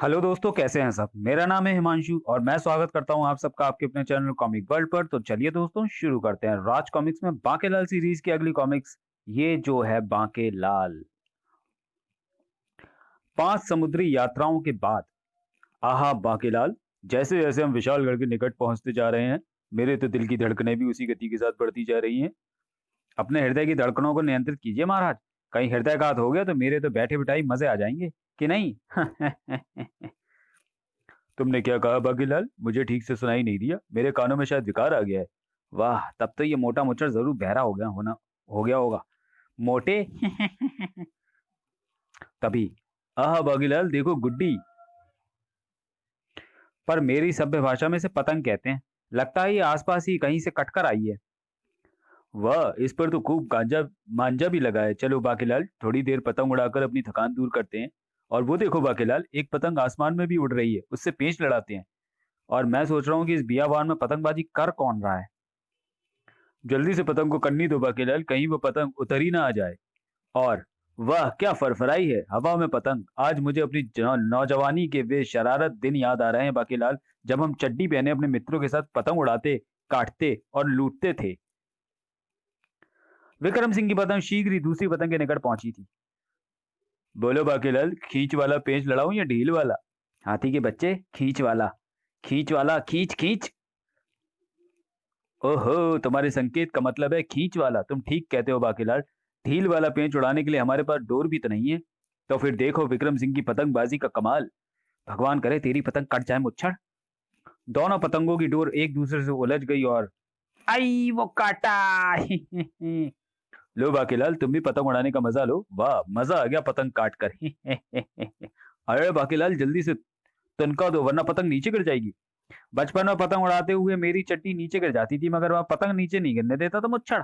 Hello दोस्तों, कैसे हैं सब। मेरा नाम है हिमांशु और मैं स्वागत करता हूं आप सबका आपके अपने चैनल कॉमिक वर्ल्ड पर। तो चलिए दोस्तों, शुरू करते हैं राज कॉमिक्स में बांकेलाल सीरीज की अगली कॉमिक्स। ये जो है बांकेलाल। 5 समुद्री यात्राओं के बाद आहा बांकेलाल। जैसे जैसे हम विशालगढ़ के निकट पहुंचते जा रहे हैं, मेरे तो दिल की धड़कनें भी उसी गति के साथ बढ़ती जा रही हैं। अपने हृदय की धड़कनों को नियंत्रित कीजिए महाराज। कहीं हृदयघात हो गया तो मेरे तो बैठे बिठाई मजे आ जाएंगे कि नहीं। तुमने क्या कहा बागीलाल? मुझे ठीक से सुनाई नहीं दिया, मेरे कानों में शायद विकार आ गया है। वाह, तब तो ये मोटा मुच्चर जरूर बहरा हो गया होगा। मोटे। तभी आह बागीलाल देखो गुड्डी। पर मेरी सभ्य भाषा में से पतंग कहते हैं। लगता है ये आसपास ही कहीं से कटकर आई है। वाह, इस पर तो खूब गांजा मांजा भी लगा है। चलो बाकीलाल, थोड़ी देर पतंग उड़ाकर अपनी थकान दूर करते हैं। और वो देखो बाकीलाल, एक पतंग आसमान में भी उड़ रही है, उससे पेंच लड़ाते हैं। और मैं सोच रहा हूँ कि इस बियाबान में पतंगबाजी कर कौन रहा है। जल्दी से पतंग को करनी दो बाकीलाल, कहीं वो पतंग उतर ही ना आ जाए। और वाह क्या फरफराई है हवा में पतंग। आज मुझे अपनी नौजवानी के वे शरारत दिन याद आ रहे हैं बाकीलाल, जब हम चड्डी पहने अपने मित्रों के साथ पतंग उड़ाते, काटते और लूटते थे। विक्रम सिंह की पतंग शीघ्र ही दूसरी पतंग के निकट पहुंची थी। बोलो बाकीलाल, खींच वाला पेंच लड़ाऊं या ढील वाला? हाथी के बच्चे, खींच वाला। खींच वाला, खींच खींच। ओहो, तुम्हारे संकेत का मतलब है खींच वाला। तुम ठीक कहते हो बाकीलाल। ढील वाला पेंच उड़ाने के लिए हमारे पास डोर भी तो नहीं है। तो फिर देखो विक्रम सिंह की पतंगबाजी का कमाल। भगवान करे तेरी पतंग कट जाए मुच्छर। दोनों पतंगों की डोर एक दूसरे से उलझ गई और आई वो काटा। लो बाकीलाल, तुम भी पतंग उड़ाने का मजा लो। वाह, मजा आ गया पतंग काट कर। अरे बाकीलाल, जल्दी से तनका दो वरना पतंग नीचे गिर जाएगी। बचपन में पतंग उड़ाते हुए मेरी चट्टी नीचे गिर जाती थी, मगर वह पतंग नीचे नहीं गिरने देता था मुच्छड़।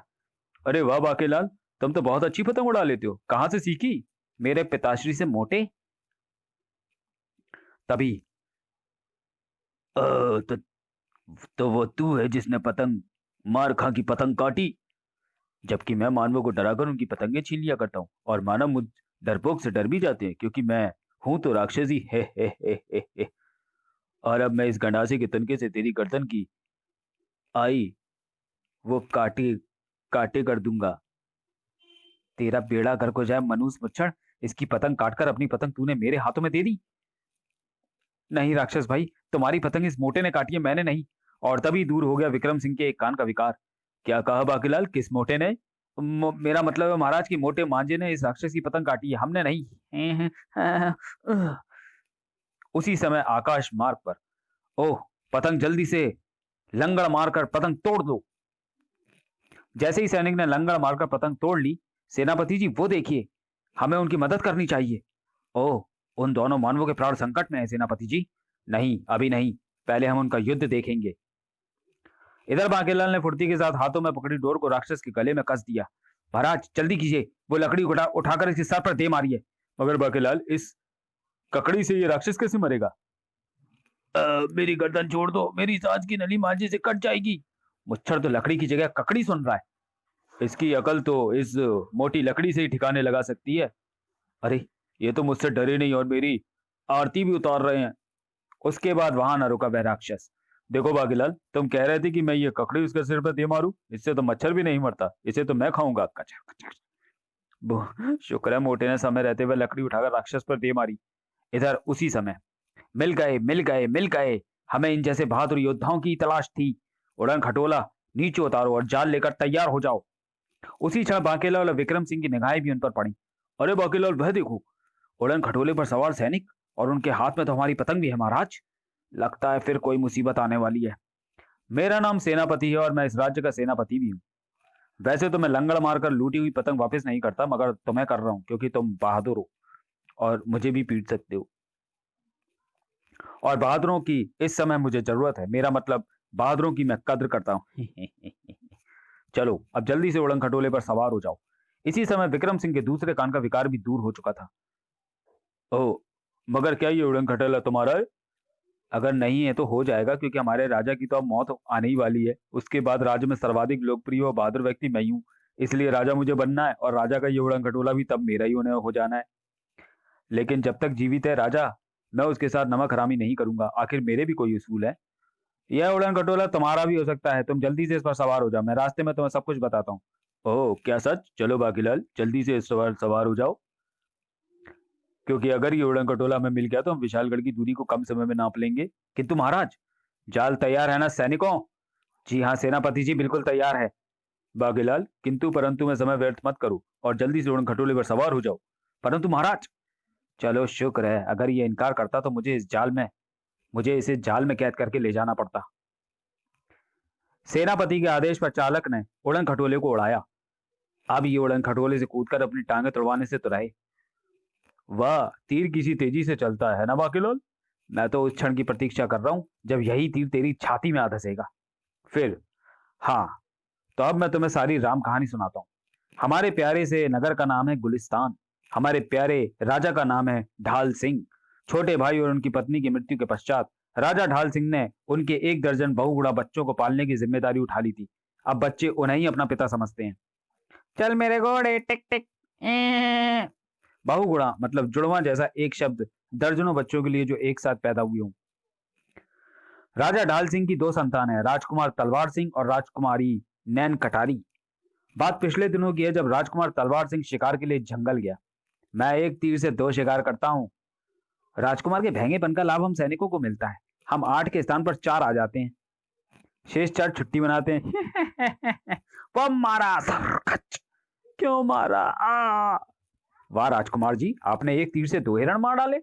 अरे वाह बाकीलाल, तुम तो बहुत अच्छी पतंग उड़ा लेते हो। कहाँ से सीखी? मेरे पिताश्री से मोटे। तभी "अ, तो, तो वो तू है जिसने पतंग मार खा की पतंग काटी। जबकि मैं मानवों को डराकर उनकी पतंगें छीन लिया करता हूँ, और मानव मुझ डरपोक से डर भी जाते हैं, क्योंकि मैं हूं तो राक्षसी है। और अब मैं इस गंडासे के तनके से तेरी गर्दन की आई वो काटे काटे कर दूंगा। तेरा बेड़ा घर को जाए मनूस मुच्छर। इसकी पतंग काटकर अपनी पतंग तूने मेरे हाथों में दे दी। नहीं राक्षस भाई, तुम्हारी पतंग इस मोटे ने काटी है, मैंने नहीं। और तभी दूर हो गया विक्रम सिंह के एक कान का विकार। क्या कहा बाकीलाल? किस मोटे ने? मेरा मतलब है महाराज की मोटे मांझे ने इस राक्षस की पतंग काटी है, हमने नहीं। उसी समय आकाश मार्ग पर, ओह, पतंग जल्दी से लंगड़ मारकर पतंग तोड़ दो। जैसे ही सैनिक ने लंगड़ मारकर पतंग तोड़ ली, सेनापति जी वो देखिए, हमें उनकी मदद करनी चाहिए। ओह, उन दोनों मानवों के प्राण संकट में है सेनापति जी। नहीं, अभी नहीं, पहले हम उनका युद्ध देखेंगे। इधर बांकेलाल ने फुर्ती के साथ हाथों में पकड़ी डोर को राक्षस के गले में कस दिया। महाराज जल्दी कीजिए, वो लकड़ी उठाकर इसके सर पर दे मारिए। मगर बांकेलाल, इस ककड़ी से ये राक्षस कैसे मरेगा? मेरी गर्दन छोड़ दो, मेरी सांस की नली मांझे से कट जाएगी। मुच्छर तो लकड़ी की जगह ककड़ी सुन रहा है। इसकी अकल तो इस मोटी लकड़ी से ही ठिकाने लगा सकती है। अरे, ये तो मुझसे डरे नहीं और मेरी आरती भी उतार रहे हैं। उसके बाद वहां न रुका वह राक्षस। देखो बागीलाल, तुम कह रहे थे कि मैं ये ककड़ी उसके सिर पर दे मारूं, इससे तो मच्छर भी नहीं मरता, इसे तो मैं खाऊंगा। कचर कचर। शुक्र है मोटे ने समय रहते हुए लकड़ी उठाकर राक्षस पर दे मारी। इधर उसी समय मिल गए, मिल गए, मिल गए। हमें इन जैसे बहादुर योद्धाओं की तलाश थी। उड़न खटोला नीचे उतारो और जाल लेकर तैयार हो जाओ। उसी क्षण बांकेलाल और विक्रम सिंह की निगाहें भी उन पर पड़ी। अरे बांकेलाल, वह देखो, उड़न खटोले पर सवार सैनिक, और उनके हाथ में तो हमारी पतंग भी है महाराज। लगता है फिर कोई मुसीबत आने वाली है। मेरा नाम सेनापति है और मैं इस राज्य का सेनापति भी हूँ। वैसे तो मैं लंगड़ मारकर लूटी हुई पतंग वापस नहीं करता, मगर तुम्हें कर रहा हूँ क्योंकि तुम बहादुर हो और मुझे भी पीट सकते हो। और बहादुरों की इस समय मुझे जरूरत है, मेरा मतलब बहादुरों की मैं कद्र करता हूँ। चलो अब जल्दी से उड़न खटोले पर सवार हो जाओ। इसी समय विक्रम सिंह के दूसरे कान का विकार भी दूर हो चुका था। ओह, मगर क्या ये उड़न खटोला तुम्हारा है? अगर नहीं है तो हो जाएगा, क्योंकि हमारे राजा की तो अब मौत आने ही वाली है। उसके बाद राज्य में सर्वाधिक लोकप्रिय और बहादुर व्यक्ति मैं ही हूँ। इसलिए राजा मुझे बनना है और राजा का ये उड़न खटोला भी तब मेरा ही होने हो जाना है। लेकिन जब तक जीवित है राजा, मैं उसके साथ नमक हरामी नहीं करूंगा, आखिर मेरे भी कोई उसूल है। यह उड़न खटोला तुम्हारा भी हो सकता है, तुम जल्दी से इस पर सवार हो जाओ, मैं रास्ते में तुम्हें सब कुछ बताता हूँ। ओह क्या सच? चलो बाकीलाल, जल्दी से इस सवार सवार हो जाओ, क्योंकि अगर ये उड़न खटोला हमें मिल गया तो हम विशालगढ़ की दूरी को कम समय में नाप लेंगे। किंतु महाराज, जाल तैयार है ना सैनिकों? जी हाँ सेनापति जी, बिल्कुल तैयार है। बागेलाल, किंतु परंतु में समय व्यर्थ मत करो और जल्दी से उड़न खटोले पर सवार हो जाओ। परंतु महाराज, चलो शुक्र है, अगर ये इनकार करता तो मुझे इसे जाल में कैद करके ले जाना पड़ता। सेनापति के आदेश पर चालक ने उड़न खटोले को उड़ाया। अब ये उड़न खटोले से कूदकर अपनी टांगे तुड़वाने से तो रहे। वाह, तीर किसी तेजी से चलता है ना बाकीलाल। मैं तो उस क्षण की प्रतीक्षा कर रहा हूं जब यही तीर तेरी छाती में आ धंसेगा। फिर, हाँ, तो अब मैं तुम्हें सारी राम कहानी सुनाता हूँ। हमारे प्यारे से नगर का नाम है गुलिस्तान। हमारे प्यारे राजा का नाम है ढाल सिंह। छोटे भाई और उनकी पत्नी की मृत्यु के पश्चात राजा ढाल सिंह ने उनके 1 दर्जन बहुगुणा बच्चों को पालने की जिम्मेदारी उठा ली थी। अब बच्चे उन्हें ही अपना पिता समझते हैं। चल मेरे घोड़े टिक टिक। बहुगुणा मतलब जुड़वा जैसा एक शब्द दर्जनों बच्चों के लिए जो एक साथ पैदा हुए हों। राजा ढाल सिंह की 2 संतान है, राजकुमार तलवार सिंह और राजकुमारी नैन कटारी। बात पिछले दिनों की है जब राजकुमार तलवार सिंह शिकार के लिए जंगल गया। मैं एक तीर से 2 शिकार करता हूँ। राजकुमार के भैंगेपन का लाभ हम सैनिकों को मिलता है। हम 8 के स्थान पर 4 आ जाते हैं। शेष 4 छुट्टी मनाते हैं। वो मारा सरकच। क्यों मारा? वाह राजकुमार जी, आपने एक तीर से 2 हिरण मार डाले।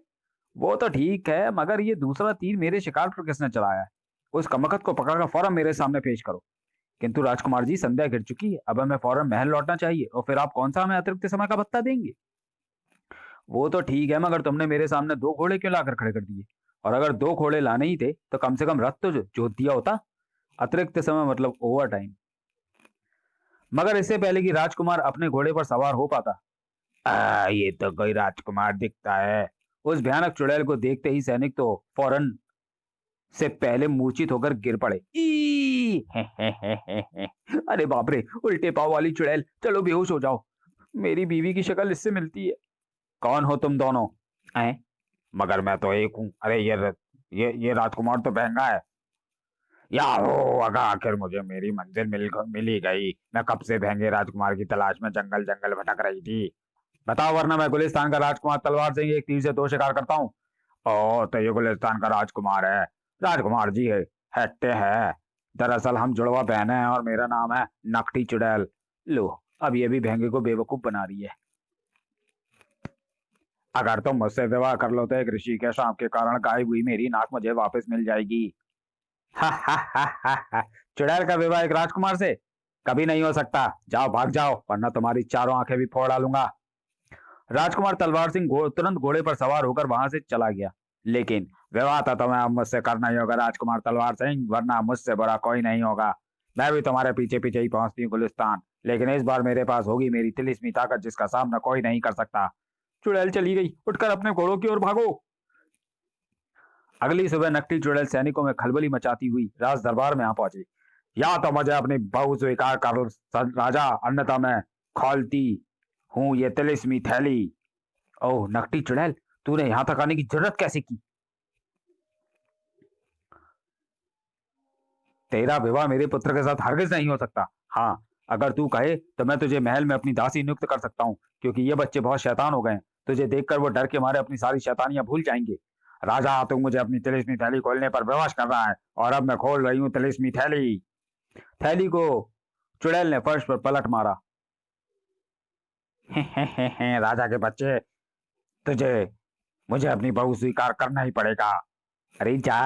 वो तो ठीक है, मगर ये दूसरा तीर मेरे शिकार पर किसने चलाया है? उस कमकत को पकड़कर फौरन मेरे सामने पेश करो। किंतु राजकुमार जी, संध्या गिर चुकी है, अब हमें फौरन महल लौटना चाहिए और फिर आप कौन सा हमें अतिरिक्त समय का भत्ता देंगे? वो तो ठीक है, मगर तुमने मेरे सामने 2 घोड़े क्यों लाकर खड़े कर दिए? और अगर 2 घोड़े लाने ही थे तो कम से कम रथ तो जोत दिया होता। अतिरिक्त समय मतलब ओवर टाइम। मगर इससे पहले कि राजकुमार अपने घोड़े पर सवार हो पाता, ये तो कोई राजकुमार दिखता है। उस भयानक चुड़ैल को देखते ही सैनिक तो फौरन से पहले मूर्छित होकर गिर पड़े। अरे बाप रे, उल्टे पाव वाली चुड़ैल, चलो बेहोश हो जाओ। मेरी बीवी की शक्ल इससे मिलती है। कौन हो तुम दोनों? हैं? मगर मैं तो एक हूँ। अरे ये राजकुमार तो महंगा है। याहो, अगा आखिर मुझे मेरी मंजिल मिल ही गई। मैं कब से महंगे राजकुमार की तलाश में जंगल जंगल भटक रही थी। बताओ, वरना मैं गुलिस्तान का राजकुमार तलवार से एक तीर से 2 शिकार करता हूँ। ओ, तो ये गुलिस्तान का राजकुमार है। राजकुमार जी हटते हैं। दरअसल हम जुड़वा बहन हैं और मेरा नाम है नकटी चुड़ैल। लो, अब ये भी भैंगे को बेवकूफ बना रही है। अगर तुम मुझसे विवाह कर लो तो एक ऋषि के शाप के कारण गायब हुई मेरी नाक मुझे वापस मिल जाएगी। हा हा हा हा हा। चुड़ैल का विवाह एक राजकुमार से कभी नहीं हो सकता। जाओ, भाग जाओ, वरना तुम्हारी चारों आंखें भी फोड़ डालूंगा। राजकुमार तलवार सिंह तुरंत घोड़े पर सवार होकर वहां से चला गया। लेकिन विवाह तो तुम्हें अब मुझसे करना ही होगा राजकुमार तलवार सिंह, वरना मुझसे बुरा कोई नहीं होगा। मैं भी तुम्हारे पीछे पीछे ही पहुंचती हूँ गुलिस्तान, लेकिन इस बार मेरे पास होगी मेरी तिलिस्मी ताकत जिसका सामना कोई नहीं कर सकता। चुड़ैल चली गई, उठकर अपने घोड़ों की ओर भागो। अगली सुबह नकटी चुड़ैल सैनिकों में खलबली मचाती हुई राज दरबार में आ पहुंची। या तो मुझे अपनी बहू स्वीकार कर राजा, अन्यथा मैं खोलती हूँ ये तिलिस्मी थैली। ओह नकटी चुड़ैल, तूने यहां तक आने की जरूरत कैसे की? तेरा विवाह मेरे पुत्र के साथ हरगिज नहीं हो सकता। हाँ, अगर तू कहे तो मैं तुझे महल में अपनी दासी नियुक्त कर सकता हूँ, क्योंकि ये बच्चे बहुत शैतान हो गए हैं। तुझे देखकर वो डर के मारे अपनी सारी शैतानियां भूल जाएंगे। राजा, तू मुझे अपनी तिलिस्मी थैली खोलने पर विवश कर रहा है और अब मैं खोल रही हूँ तिलिस्मी थैली। थैली को चुड़ैल ने फर्श पर पलट मारा। राजा के बच्चे, तुझे मुझे अपनी बहू स्वीकार करना ही पड़ेगा। अरे जा,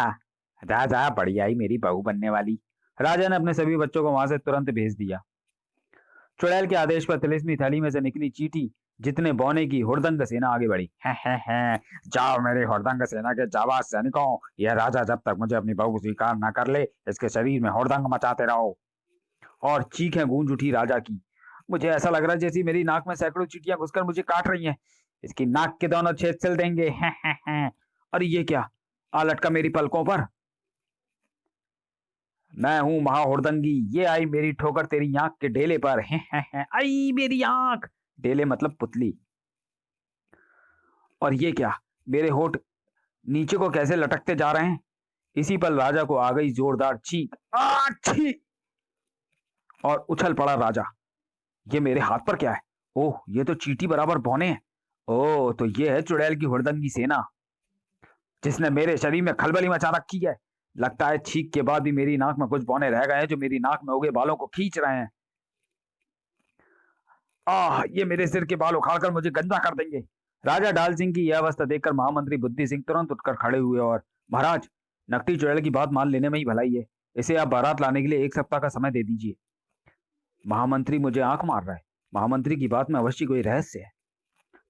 जा जा, बढ़िया ही मेरी बहू बनने वाली। राजा ने अपने सभी बच्चों को वहां से तुरंत भेज दिया। चुड़ैल के आदेश पर तिलिस्मी थैली में से निकली चीटी जितने बौने की हुड़दंग सेना आगे बढ़ी। है जाओ मेरी हुड़दंग सेना के जाबाज सैनिकों, यह राजा जब तक मुझे अपनी बहू स्वीकार न कर ले इसके शरीर में हुड़दंग मचाते रहो। और चीखें गूंज उठी राजा की। मुझे ऐसा लग रहा है जैसी मेरी नाक में सैकड़ों चीटियां घुसकर मुझे काट रही हैं। इसकी नाक के दोनों छेद सिल देंगे। अरे ये क्या आ लटका मेरी पलकों पर? मैं हूं महाहुड़दंगी, ये आई मेरी ठोकर तेरी आंख के ढेले पर। आई मेरी आंख। ढेले मतलब पुतली। और ये क्या, मेरे होठ नीचे को कैसे लटकते जा रहे हैं। इसी पल राजा को आ गई जोरदार चीख, आछी! और उछल पड़ा राजा। ये मेरे हाथ पर क्या है? ओह, ये तो चींटी बराबर भौने हैं। ओह, तो ये है चुड़ैल की हुड़दंगी सेना, जिसने मेरे शरीर में खलबली मचा रखी है। लगता है छींक के बाद भी मेरी नाक में कुछ बौने रह गए हैं जो मेरी नाक में उगे बालों को खींच रहे हैं। आह, ये मेरे सिर के बाल उखाड़कर मुझे गंजा कर देंगे। राजा ढाल सिंह की यह अवस्था देखकर महामंत्री बुद्धि सिंह तुरंत उठकर खड़े हुए और, महाराज, नकटी चुड़ैल की बात मान लेने में ही भलाई है। इसे आप बारात लाने के लिए 1 सप्ताह का समय दे दीजिए। महामंत्री मुझे आंख मार रहा है। महामंत्री की बात में अवश्य कोई रहस्य है।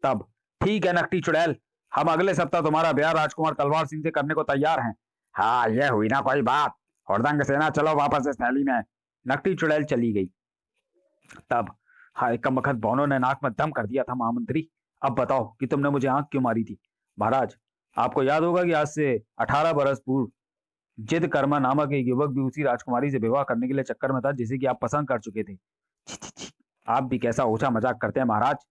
तब ठीक है नकटी चुड़ैल, हम अगले सप्ताह तुम्हारा ब्याह राजकुमार तलवार सिंह से करने को तैयार हैं। हाँ, यह हुई ना कोई बात। हुड़दंग सेना, चलो वापस इस थैली में। नकटी चुड़ैल चली गई। तब हाय कमबख्त बौनों ने नाक में दम कर दिया था। महामंत्री, अब बताओ कि तुमने मुझे आंख क्यों मारी थी। महाराज, आपको याद होगा कि आज से 18 बरस पूर्व जिद कर्मा नामक एक युवक भी उसी राजकुमारी से विवाह करने के लिए चक्कर में था जिसे कि आप पसंद कर चुके थे। छी छी छी, आप भी कैसा ओछा मजाक करते हैं महाराज।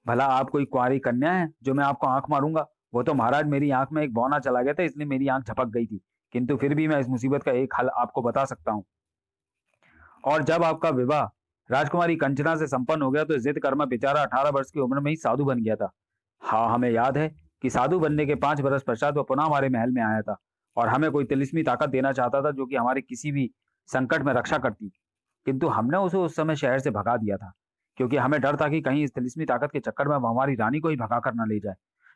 भला आप कोई कुंवारी कन्या है जो मैं आपको आंख मारूंगा? वो तो महाराज मेरी आंख में एक बौना चला गया था, इसलिए मेरी आंख झपक गई थी। किंतु फिर भी मैं इस मुसीबत का एक हल आपको बता सकता हूँ। और जब आपका विवाह राजकुमारी कंचना से संपन्न हो गया तो जिद कर्मा बेचारा 18 वर्ष की उम्र में ही साधु बन गया था। हाँ, हमें याद है कि साधु बनने के 5 बरस पश्चात वह पुनः हमारे महल में आया था और हमें कोई तिलिस्मी ताकत देना चाहता था जो कि हमारे किसी भी संकट में रक्षा करती। किंतु हमने उसे उस समय शहर से भगा दिया था, क्योंकि हमें डर था कि कहीं इस तिलिस्मी ताकत के चक्कर में वह हमारी रानी को ही भगा कर न ले जाए।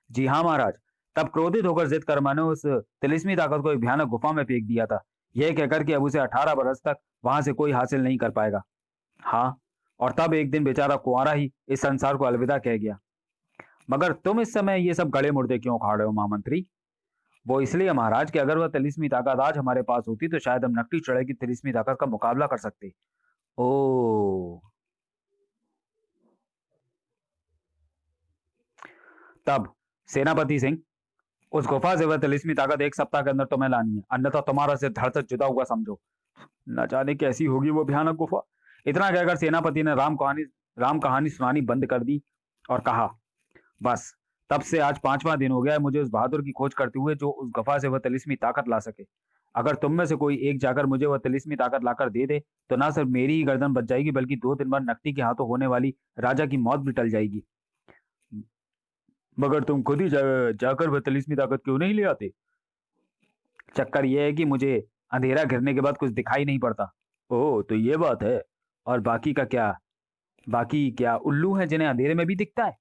जी हाँ महाराज, तब क्रोधित होकर जिद कर्मा ने उस तिलिस्मी ताकत को एक भयानक गुफा में फेंक दिया था, यह कहकर कि अब उसे 18 बरस तक वहां से कोई हासिल नहीं कर पाएगा। हाँ, और तब एक दिन बेचारा कुंवारा ही इस संसार को अलविदा कह गया। मगर तुम इस समय ये सब गड़े मुर्दे क्यों उखाड़ रहे हो महामंत्री? वो इसलिए महाराज कि अगर वह तिलिस्मी ताकत आज हमारे पास होती तो शायद हम नकटी चढ़े की तिलिस्मी ताकत का मुकाबला कर सकते। ओ, तब सेनापति सिंह, उस गुफा से वह तिलिस्मी ताकत 1 सप्ताह के अंदर तुम्हें लानी है, अन्यथा तुम्हारा सिर धड़ से जुदा हुआ समझो। न जाने कैसी होगी वो भयानक गुफा। इतना कहकर सेनापति ने राम कहानी सुनानी बंद कर दी और कहा, बस, तब से आज 5वां दिन हो गया है मुझे उस बहादुर की खोज करते हुए जो उस गुफा से वह तिलिस्मी ताकत ला सके। अगर तुम में से कोई एक जाकर मुझे वह तिलिस्मी ताकत लाकर दे दे तो ना सिर्फ मेरी ही गर्दन बच जाएगी बल्कि 2 दिन बाद नकटी के हाथों होने वाली राजा की मौत भी टल जाएगी। मगर तुम खुद ही जाकर वह तिलिस्मी ताकत क्यों नहीं ले आते? चक्कर यह है कि मुझे अंधेरा गिरने के बाद कुछ दिखाई नहीं पड़ता। ओह, तो ये बात है। और बाकी का क्या? बाकी क्या उल्लू हैं जिन्हें अंधेरे में भी दिखता है?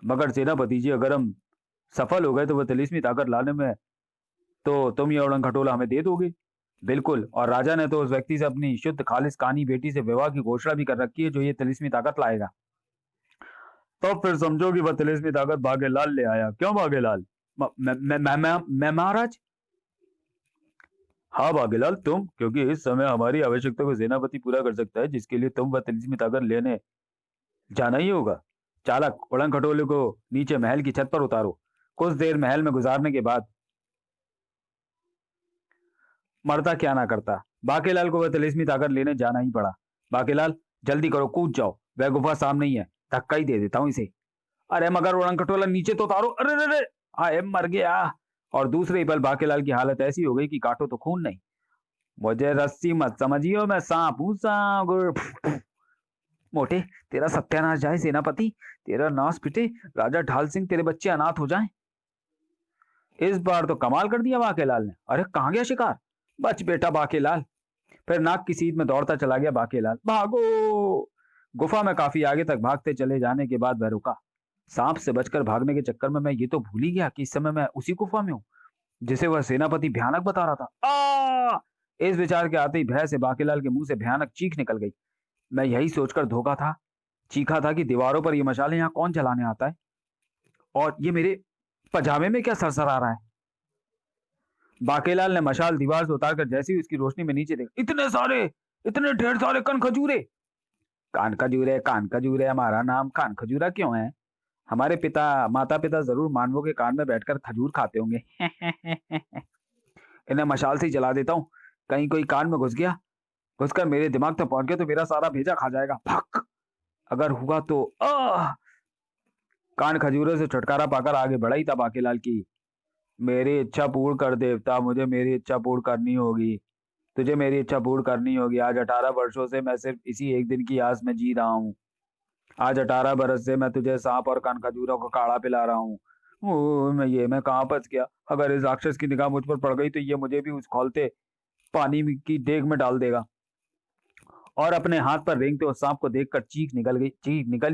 मगर सेनापति जी, अगर हम सफल हो गए तो वह तिलिस्मी ताकत लाने में तो तुम ये उड़न खटोला हमें दे दोगे। बिल्कुल, और राजा ने तो उस व्यक्ति से अपनी शुद्ध खालिस कानी बेटी से विवाह की घोषणा भी कर रखी है जो ये तिलिस्मी ताकत लाएगा। तो फिर समझो कि वह तिलिस्मी ताकत भागेलाल ले आया। क्यों भागेलाल? मैं महाराज। हाँ भागेलाल, तुम, क्योंकि इस समय हमारी आवश्यकता को सेनापति पूरा कर सकता है जिसके लिए तुम वह तिलिस्मी ताकत लेने जाना ही होगा। चालक, उड़न खटोले को नीचे महल की छत पर उतारो। कुछ देर महल में गुजारने के बाद मरता क्या ना करता, बाकेलाल को वह तिलिस्मी ताकत लेने जाना ही पड़ा। बाकेलाल, जल्दी करो, कूद जाओ, वह गुफा सामने ही है, धक्का ही दे देता हूं इसे। अरे मगर उड़न खटोला नीचे तो उतारो। अरे रे रे, हाय मर गया। और दूसरे ही पल बाकेलाल की हालत ऐसी हो गई कि काटो तो खून नहीं। मुझे रस्सी मत समझियो, मैं सांप हूं, सांप। मोटे, तेरा सत्यानाश जाए सेनापति, तेरा नाश पिटे, राजा ढाल सिंह, तेरे बच्चे अनाथ हो जाएं। इस बार तो कमाल कर दिया बाकेलाल ने। अरे कहाँ गया शिकार? बच बेटा बाकेलाल। फिर नाक की सीध में दौड़ता चला गया बाकेलाल। भागो! गुफा में काफी आगे तक भागते चले जाने के बाद वह रुका। सांप से बचकर भागने के चक्कर में मैं ये तो भूल ही गया कि इस समय मैं उसी गुफा में हूँ जिसे वह सेनापति भयानक बता रहा था। इस विचार के आते ही भय से बाकेलाल के मुंह से भयानक चीख निकल गई। मैं यही सोचकर धोखा था, चीखा था कि दीवारों पर ये मशालें यहाँ कौन जलाने आता है, और ये मेरे पजामे में क्या सरसर आ रहा है। बाकेलाल ने मशाल दीवार से उतारकर जैसे ही उसकी रोशनी में नीचे देखा, इतने ढेर सारे कन खजूरे। कान खजूरे, हमारा नाम कान खजूरा क्यों है? हमारे माता पिता जरूर मानवों के कान में बैठकर खजूर खाते होंगे। इन्हें मशाल से ही जला देता हूँ, कहीं कोई कान में घुसकर मेरे दिमाग तक पहुंच गया तो मेरा सारा भेजा खा जाएगा। भक! अगर हुआ तो कान खजूरों से छुटकारा पाकर आगे बढ़ा ही था बाकीलाल की। मेरी इच्छा पूर्ण कर देवता, मुझे मेरी इच्छा पूर्ण करनी होगी। तुझे मेरी इच्छा पूर्ण करनी होगी। आज 18 वर्षों से मैं सिर्फ इसी एक दिन की आस में जी रहा हूँ। आज 18 बरस से मैं तुझे सांप और कान खजूरों का काढ़ा पिला रहा हूँ। मैं कहाँ फंस गया। अगर इस राक्षस की निगाह मुझ पर पड़ गई तो ये मुझे भी उस खौलते की देग में डाल देगा। और अपने हाथ पर रेंगते उस सांप को देखकर चीख निकल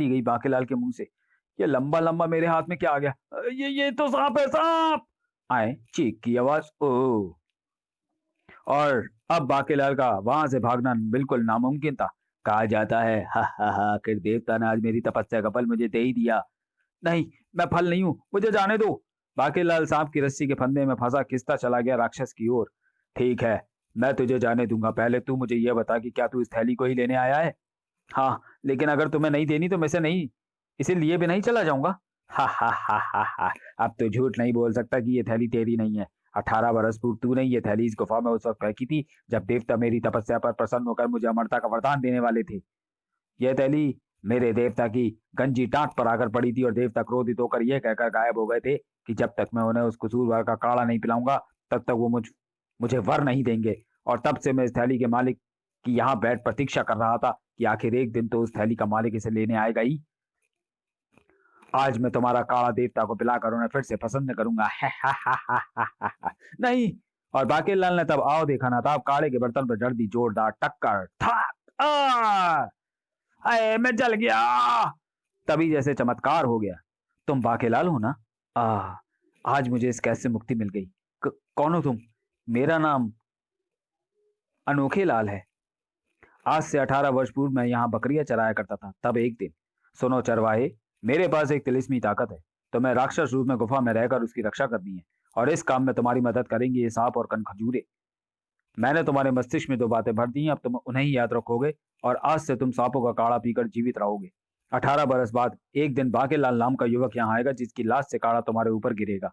ही गई बांकेलाल के मुंह से। ये लंबा लंबा मेरे हाथ में क्या आ गया? ये तो सांप है, सांप! आए चीख की आवाज। ओ! और अब बांकेलाल का वहां से भागना बिल्कुल नामुमकिन था। कहा जाता है, हा, आखिर देवता ने आज मेरी तपस्या का फल मुझे दे ही दिया। नहीं, मैं फल नहीं हूं, मुझे जाने दो। बांकेलाल सांप की रस्सी के फंदे में फंसा खिसता चला गया राक्षस की ओर। ठीक है, मैं तुझे जाने दूंगा। पहले तू मुझे यह बता कि क्या तू इस थैली को ही लेने आया है? हाँ, लेकिन अगर तुम्हें नहीं देनी तो मैं से नहीं इसे लिए भी नहीं चला जाऊंगा। हा, अब तो झूठ नहीं बोल सकता कि ये थैली तेरी नहीं है। 18 बरस पूर्व तूने ये थैली इस गुफा में उस वक्त फेंकी थी जब देवता मेरी तपस्या पर प्रसन्न होकर मुझे अमरता का वरदान देने वाले थे। यह थैली मेरे देवता की गंजी टाट पर आकर पड़ी थी और देवता क्रोधित होकर यह कहकर गायब हो गए थे कि जब तक मैं उन्हें उस कसूरवार का काढ़ा नहीं पिलाऊंगा तब तक वो मुझे वर नहीं देंगे। और तब से मैं इस थैली के मालिक की यहाँ बैठ प्रतीक्षा कर रहा था कि आखिर एक दिन तो उस थैली का मालिक इसे लेने आएगा ही। आज मैं तुम्हारा काढ़ा देवता को पिलाकर उन्हें फिर से प्रसन्न करूंगा। नहीं। और बांकेलाल ने तब आओ देखा ना था, अब काढ़े के बर्तन पर जड़ दी जोरदार टक्कर। ठाक! अरे मैं जल गया। तभी जैसे चमत्कार हो गया। तुम बांकेलाल हो ना? आज मुझे इस कैद से मुक्ति मिल गई। कौन हो तुम? मेरा नाम अनोखे लाल है। आज से 18 वर्ष पूर्व मैं यहाँ बकरियां चराया करता था। तब एक दिन, सुनो चरवाहे, मेरे पास एक तिलिस्मी ताकत है। तो मैं राक्षस रूप में गुफा में रहकर उसकी रक्षा करनी है और इस काम में तुम्हारी मदद करेंगे ये सांप और कन खजूरे। मैंने तुम्हारे मस्तिष्क में 2 बातें भर दी हैं, अब तुम उन्हें ही याद रखोगे और आज से तुम सांपों का काढ़ा पीकर जीवित रहोगे। 18 बरस बाद एक दिन बांकेलाल नाम का युवक यहाँ आएगा जिसकी लाश से काढ़ा तुम्हारे ऊपर गिरेगा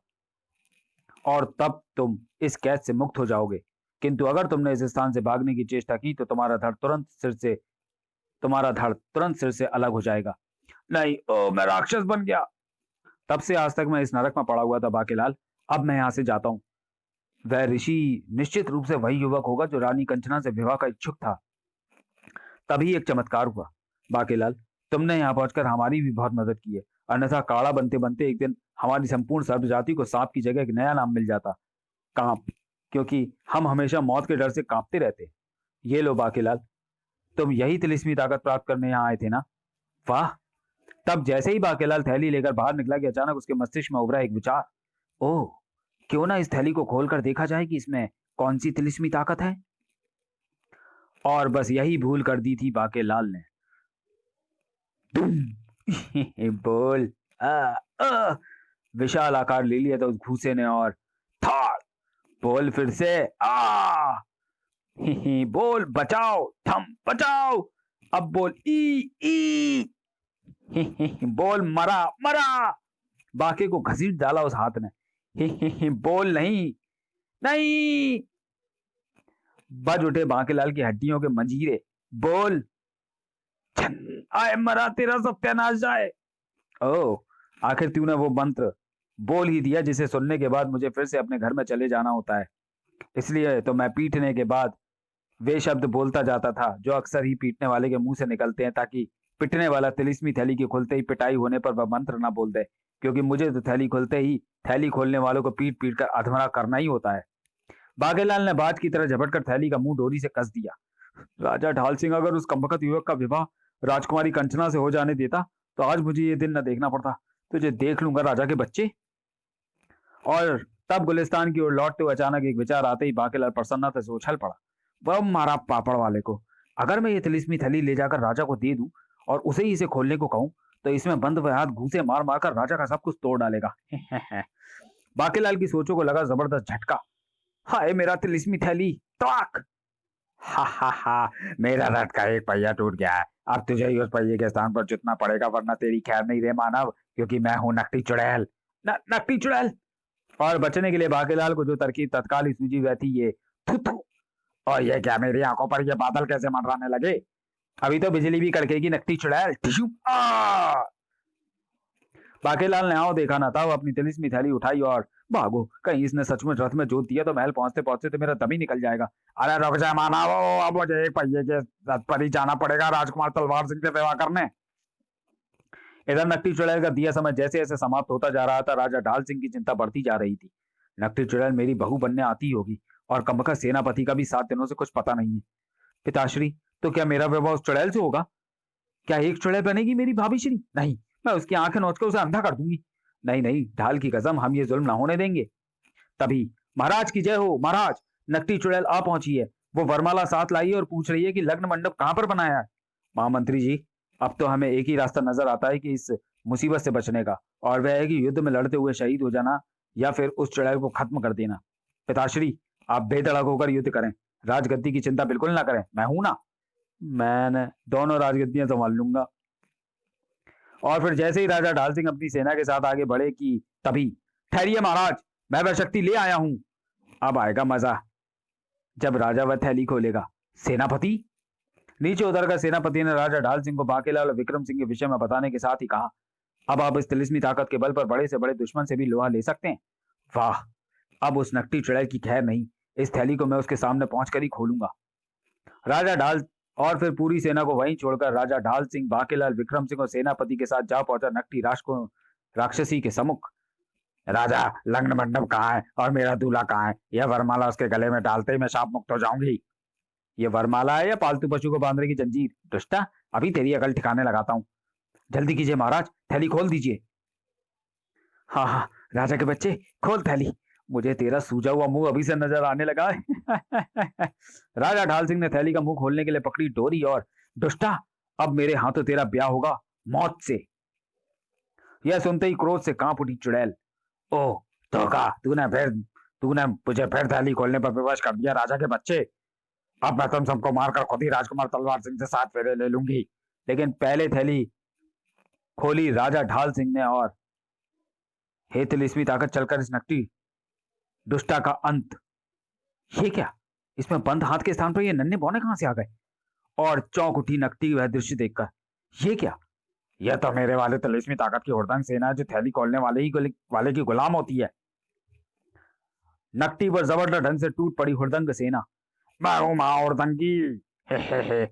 और तब तुम इस कैद से मुक्त हो जाओगे। किंतु अगर तुमने इस स्थान से भागने की चेष्टा की तो तुम्हारा धड़ तुरंत सिर से अलग हो जाएगा। नहीं, ओ मैं राक्षस बन गया। तब से आज तक मैं इस नरक में पड़ा हुआ था बांकेलाल। अब मैं यहाँ से जाता हूँ। वह ऋषि निश्चित रूप से वही युवक होगा जो रानी कंचना से विवाह का इच्छुक था। तभी एक चमत्कार हुआ। बांकेलाल, तुमने यहाँ पहुंचकर हमारी भी बहुत मदद की है, अन्यथा काढ़ा बनते बनते एक दिन हमारी संपूर्ण सर्व जाति को सांप की जगह एक नया नाम मिल जाता, कांप, क्योंकि हम हमेशा मौत के डर से कांपते रहते। ये लो बांकेलाल, तुम यही तिलिस्मी ताकत प्राप्त करने यहाँ आए थे ना? वाह! तब जैसे ही बांकेलाल थैली लेकर बाहर निकला कि अचानक उसके मस्तिष्क में उभरा एक विचार। ओह, क्यों ना इस थैली को खोलकर देखा जाए कि इसमें कौन सी तिलिस्मी ताकत है। और बस यही भूल कर दी थी बांकेलाल ने। तुम बोल। आ, आ, विशाल आकार ले लिया था उस घूसे ने और थाड़! बोल फिर से। आ बोल बचाओ, थम बचाओ। अब बोल ई बोल मरा मरा। बाके को घसीट डाला उस हाथ ने। बोल नहीं, नहीं। बज उठे बांकेलाल की हड्डियों के मंजीरे। बोल, आए मरा तेरा सत्यानाश जाए। ओ, आखिर तूने वो मंत्र बोल ही दिया जिसे सुनने के बाद मुझे फिर से अपने घर में चले जाना होता है। इसलिए तो मैं पीटने के बाद वे शब्द बोलता जाता था जो अक्सर ही पीटने वाले के मुंह से निकलते हैं, ताकि पिटने वाला तिलिस्मी थैली की खुलते ही पिटाई होने पर वह मंत्र ना बोल दे, क्योंकि मुझे तो थैली खुलते ही थैली खोलने वालों को पीट पीट कर अधमरा करना ही होता है। बागेलाल ने बाज की तरह झपट कर थैली का मुंह डोरी से कस दिया। राजा ढाल सिंह अगर उस कमबख्त युवक का विवाह राजकुमारी कंचना से हो जाने देता तो आज मुझे ये दिन न देखना पड़ता। तुझे देख लूंगा राजा के बच्चे। और तब गुलिस्तान की ओर लौटते हुए अचानक एक विचार आते ही बांकेलाल प्रसन्नता से उछल पड़ा। वह मारा पापड़ वाले को, अगर मैं ये तिलिस्मी थैली ले जाकर राजा को दे दूं और उसे ही इसे खोलने को कहूं तो इसमें बंद हुए हाथ घूसे मार मार कर राजा का सब कुछ तोड़ डालेगा। बांकेलाल की सोचों को लगा जबरदस्त झटका। हाय मेरा तिलिस्मी थैली, ताक! हा, मेरा रथ का एक पहिया टूट गया है। अब तुझे ही उस पहिए के स्थान पर जुटना पड़ेगा, वरना तेरी खैर नहीं रे मानव, क्योंकि मैं हूं नकटी चुड़ैल। नकटी चुड़ैल! और बचने के लिए बांकेलाल को जो तरकीब तत्काल ही सूझी वह थी ये। थू थू। और ये क्या, मेरी आंखों पर ये बादल कैसे मंडराने लगे? अभी तो बिजली भी कड़केगी नकटी चुड़ैल। टिश्यू बाकीलाल ने आओ देखा ना था, वो अपनी तिलिस्मी थैली उठाई और भागो, कहीं इसने सचमुच रथ में जोत दिया तो महल पहुंचते पहुंचते तो मेरा दम ही निकल जाएगा। अरे रुक जा माना, वो अब मुझे एक पहिए के रथ पर ही जाना पड़ेगा राजकुमार तलवार सिंह से विवाह करने। इधर नकटी चुड़ैल का दिया समय जैसे जैसे समाप्त होता जा रहा था, राजा ढाल सिंह की चिंता बढ़ती जा रही थी। नकटी चुड़ैल मेरी बहू बनने आती होगी और कमबख्त सेनापति का भी 7 दिनों से कुछ पता नहीं है। पिताश्री, तो क्या मेरा विवाह उस चुड़ैल से होगा? क्या एक चुड़ैल बनेगी मेरी भाभी श्री? नहीं, मैं उसकी आंखें नोच कर उसे अंधा कर दूंगी। नहीं नहीं, ढाल की कसम, हम ये जुल्म ना होने देंगे। तभी महाराज की जय हो महाराज, नकटी चुड़ैल आ पहुंची है। वो वरमाला साथ लाई है और पूछ रही है कि लग्न मंडप कहां पर बनाया है। महामंत्री जी, अब तो हमें एक ही रास्ता नजर आता है कि इस मुसीबत से बचने का, और वह है कि युद्ध में लड़ते हुए शहीद हो जाना या फिर उस चुड़ैल को खत्म कर देना। पिताश्री, आप बेधड़क होकर युद्ध करें, राजगद्दी की चिंता बिल्कुल ना करें, मैं हूं ना। मैंने दोनों राजगद्दियां संभाल लूंगा। और फिर जैसे ही राजा ढाल सिंह अपनी सेना के साथ आगे बढ़े कि तभी, ठहरिए महाराज, मैं वह शक्ति ले आया हूं। अब आएगा मजा जब राजा वह थैली खोलेगा। सेनापति, नीचे उतरकर सेनापति ने राजा ढाल सिंह को बाकीलाल और विक्रम सिंह के विषय में बताने के साथ ही कहा, अब आप इस तिलिस्मी ताकत के बल पर बड़े से बड़े दुश्मन से भी लोहा ले सकते हैं। वाह, अब उस नकटी चुड़ैल की खैर नहीं, इस थैली को मैं उसके सामने पहुंचकर ही खोलूंगा। राजा ढाल और फिर पूरी सेना को वहीं छोड़कर राजा ढाल सिंह, बाकीलाल, विक्रम सिंह और सेनापति के साथ जा पहुंचा नकटी राक्षसी के सम्मुख। राजा, लग्न मंडप कहाँ है और मेरा दूल्हा कहाँ है? यह वरमाला उसके गले में डालते ही मैं शाप मुक्त हो जाऊंगी। ये वरमाला है या पालतू पशु को बांधने की जंजीर? दुष्टा, अभी तेरी अकल ठिकाने लगाता हूँ। जल्दी कीजिए महाराज, थैली खोल दीजिए। हाँ हाँ, राजा के बच्चे, खोल थैली। मुझे तेरा सूजा हुआ मुंह अभी से नजर आने लगा है। राजा ढाल सिंह ने थैली का मुंह खोलने के लिए पकड़ी डोरी और, दुष्टा, अब मेरे हाथों तेरा ब्याह होगा मौत से। यह सुनते ही क्रोध से कांप उठी चुड़ैल। ओह धोखा, तूने मुझे फिर थैली खोलने पर विवश कर दिया राजा के बच्चे। अब मैं तुम सबको मारकर खुद ही राजकुमार तलवार सिंह से 7 फेरे ले लूंगी। लेकिन पहले थैली खोली राजा ढाल सिंह ने और, हे तिलिस्मी ताकत, चलकर इस नकटी दुष्टा का अंत। ये क्या, इसमें बंद हाथ के स्थान पर ये नन्हे बौने कहां से आ गए? और चौंक उठी नकटी वह दृश्य देखकर। ये क्या, यह तो मेरे वाले तिलिस्मी ताकत की हुड़दंग सेना है जो थैली खोलने वाले की गुलाम होती है। नकटी पर जबरदस्त ढंग से टूट पड़ी हुड़दंग सेना। मैं हूं मां हुड़दंगी। हे।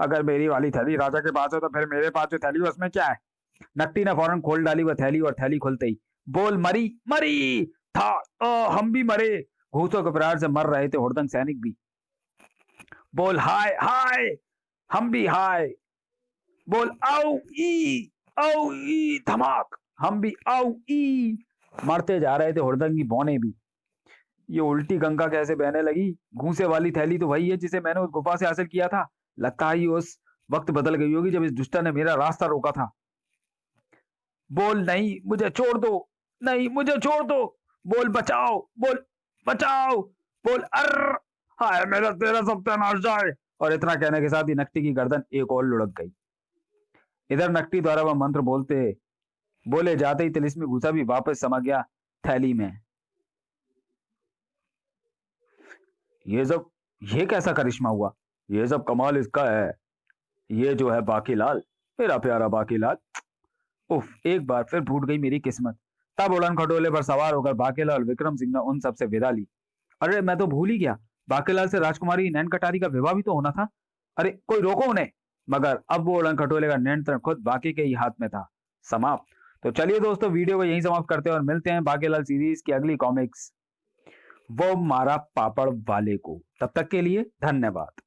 अगर मेरी वाली थैली राजा के पास है तो फिर मेरे पास जो थैली उसमें क्या है? नकटी ने फौरन खोल डाली वह थैली और थैली खुलते ही, बोल मरी मरी था, हम भी मरे। घूसों के प्रहार से मर रहे थे हुड़दंग सैनिक भी। बोल हाय हाय, हम भी हाय। बोल आओ ई धमाक, हम भी आओ ई। मरते जा रहे थे हुड़दंगी बौने भी। ये उल्टी गंगा कैसे बहने लगी? घूसे वाली थैली तो वही है जिसे मैंने उस गुफा से हासिल किया था। लगता है उस वक्त बदल गई होगी जब इस दुष्टा ने मेरा रास्ता रोका था। बोल नहीं, मुझे छोड़ दो, नहीं मुझे छोड़ दो। बोल बचाओ, बोल बचाओ। बोल अर्र, हाय मेरा तेरा सत्यानाश जाए। और इतना कहने के साथ ही नकटी की गर्दन एक और लुढ़क गई। इधर नकटी द्वारा वह मंत्र बोले जाते ही तिलिस्मी घूसा भी वापस समा गया थैली में। ये कैसा करिश्मा हुआ? ये सब कमाल इसका है। ये जो है बाकीलाल, मेरा प्यारा बाकीलाल। उफ, एक बार फिर फूट गई मेरी किस्मत। तब उड़न खटोले पर सवार होकर बाकीलाल विक्रम सिंह ने उन सबसे विदा ली। अरे मैं तो भूल ही गया, बाकीलाल से राजकुमारी नैन कटारी का विवाह भी तो होना था। अरे कोई रोको उन्हें। मगर अब वो उड़न खटोले का नियंत्रण खुद बाकी के ही हाथ में था। समाप्त। तो चलिए दोस्तों, वीडियो को यहीं समाप्त करते हैं और मिलते हैं बाकीलाल सीरीज की अगली कॉमिक्स वो मारा पापड़ वाले को। तब तक के लिए धन्यवाद।